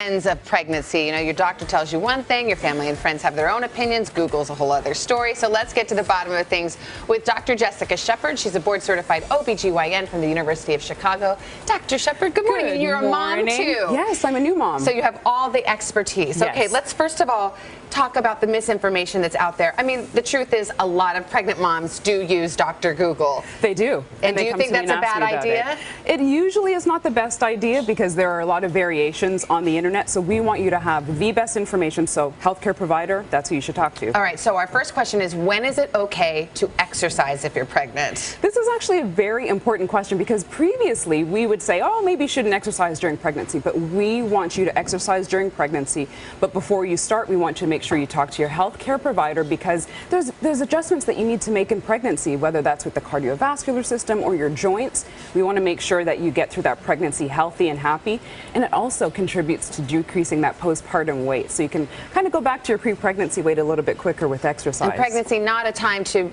trends of pregnancy. You know, your doctor tells you one thing, your family and friends have their own opinions, Google's a whole other story. So let's get to the bottom of things with Dr. Jessica Shepard. She's a board-certified OBGYN from the University of Chicago. Dr. Shepard, good morning. Good You're a mom, too. Yes, I'm a new mom. So you have all the expertise. Yes. Okay, let's first of all talk about the misinformation that's out there. I mean, the truth is a lot of pregnant moms do use Dr. Google. They do. And do you think that's a bad idea? It usually is not the best idea because there are a lot of variations on the internet. So we want you to have the best information. So healthcare provider, that's who you should talk to. All right, so our first question is, when is it okay to exercise if you're pregnant? This is actually a very important question because previously we would say, oh, maybe you shouldn't exercise during pregnancy, but we want you to exercise during pregnancy. But before you start, we want you to make sure you talk to your healthcare provider because there's adjustments that you need to make in pregnancy, whether that's with the cardiovascular system or your joints. We want to make sure that you get through that pregnancy healthy and happy, and it also contributes to decreasing that postpartum weight. So you can kind of go back to your pre-pregnancy weight a little bit quicker with exercise. And pregnancy, not a time to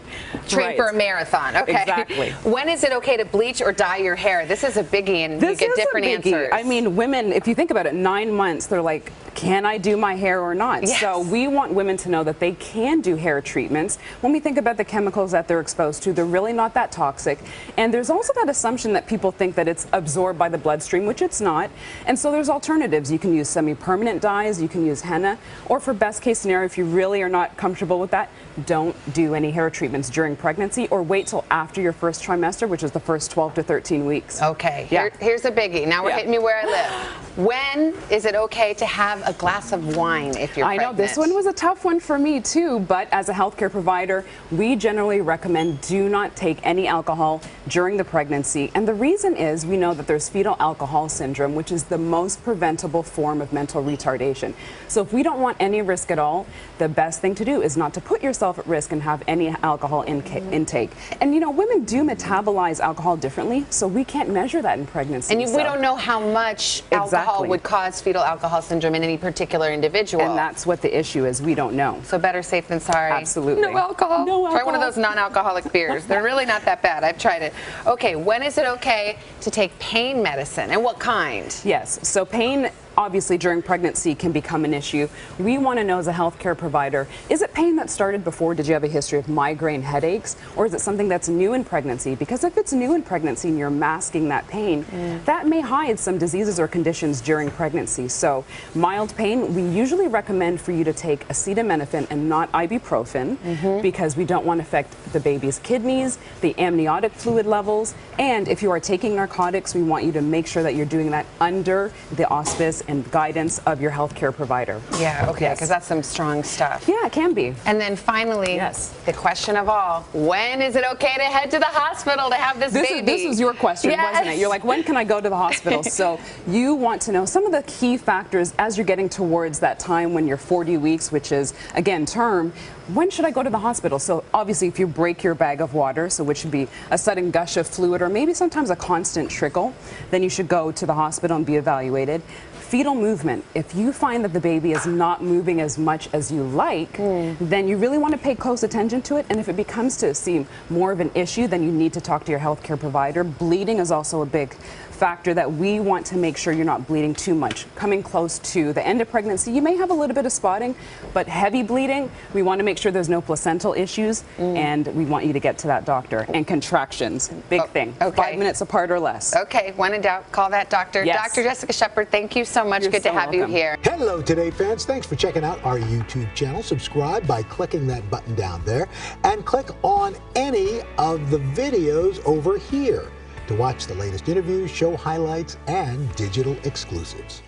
train for a marathon. Okay. Exactly. When is it okay to bleach or dye your hair? This is a biggie, and you get different answers. I mean, women, if you think about it, 9 months, they're like, can I do my hair or not? Yes. So we want women to know that they can do hair treatments. When we think about the chemicals that they're exposed to, they're really not that toxic. And there's also that assumption that people think that it's absorbed by the bloodstream, which it's not. And so there's alternatives. You can use semi-permanent dyes, you can use henna, or for best case scenario, if you really are not comfortable with that, don't do any hair treatments during pregnancy or wait till after your first trimester, which is the first 12 to 13 weeks. Okay, here's a biggie. Now we're hitting me where I live. When is it okay to have a glass of wine if you're pregnant? I know this one was a tough one for me too, but as a healthcare provider, we generally recommend do not take any alcohol during the pregnancy. And the reason is we know that there's fetal alcohol syndrome, which is the most preventable form of mental retardation. So if we don't want any risk at all, the best thing to do is not to put yourself at risk and have any alcohol intake. And you know, women do metabolize alcohol differently, so we can't measure that in pregnancy. And we don't know how much alcohol would cause fetal alcohol syndrome in any particular individual. And that's what the issue is. We don't know. So better safe than sorry. Absolutely. No alcohol. No alcohol. Try one of those non-alcoholic beers. They're really not that bad. I've tried it. Okay, when is it okay to take pain medicine, and what kind? Yes. So pain, obviously, during pregnancy can become an issue. We want to know as a healthcare provider, is it pain that started before? Did you have a history of migraine headaches? Or is it something that's new in pregnancy? Because if it's new in pregnancy and you're masking that pain, that may hide some diseases or conditions during pregnancy. So mild pain, we usually recommend for you to take acetaminophen and not ibuprofen because we don't want to affect the baby's kidneys, the amniotic fluid levels, and if you are taking narcotics, we want you to make sure that you're doing that under the auspice and guidance of your healthcare provider. Yeah, okay, because that's some strong stuff. Yeah, it can be. And then finally, the question of all, when is it okay to head to the hospital to have this baby? This is your question, wasn't it? You're like, when can I go to the hospital? So you want to know some of the key factors as you're getting towards that time when you're 40 weeks, which is, again, term. When should I go to the hospital? So obviously if you break your bag of water, so which should be a sudden gush of fluid or maybe sometimes a constant trickle, then you should go to the hospital and be evaluated. Fetal movement, if you find that the baby is not moving as much as you like, then you really want to pay close attention to it. And if it becomes to seem more of an issue, then you need to talk to your healthcare provider. Bleeding is also a big factor that we want to make sure you're not bleeding too much. Coming close to the end of pregnancy, you may have a little bit of spotting, but heavy bleeding, we want to make sure there's no placental issues, and we want you to get to that doctor. And contractions, big thing. 5 minutes apart or less. Okay, when in doubt, call that doctor. Yes. Dr. Jessica Shepard, thank you so much. You're Good so to have welcome. you here. Hello, Today fans. Thanks for checking out our YouTube channel. Subscribe by clicking that button down there and click on any of the videos over here to watch the latest interviews, show highlights, and digital exclusives.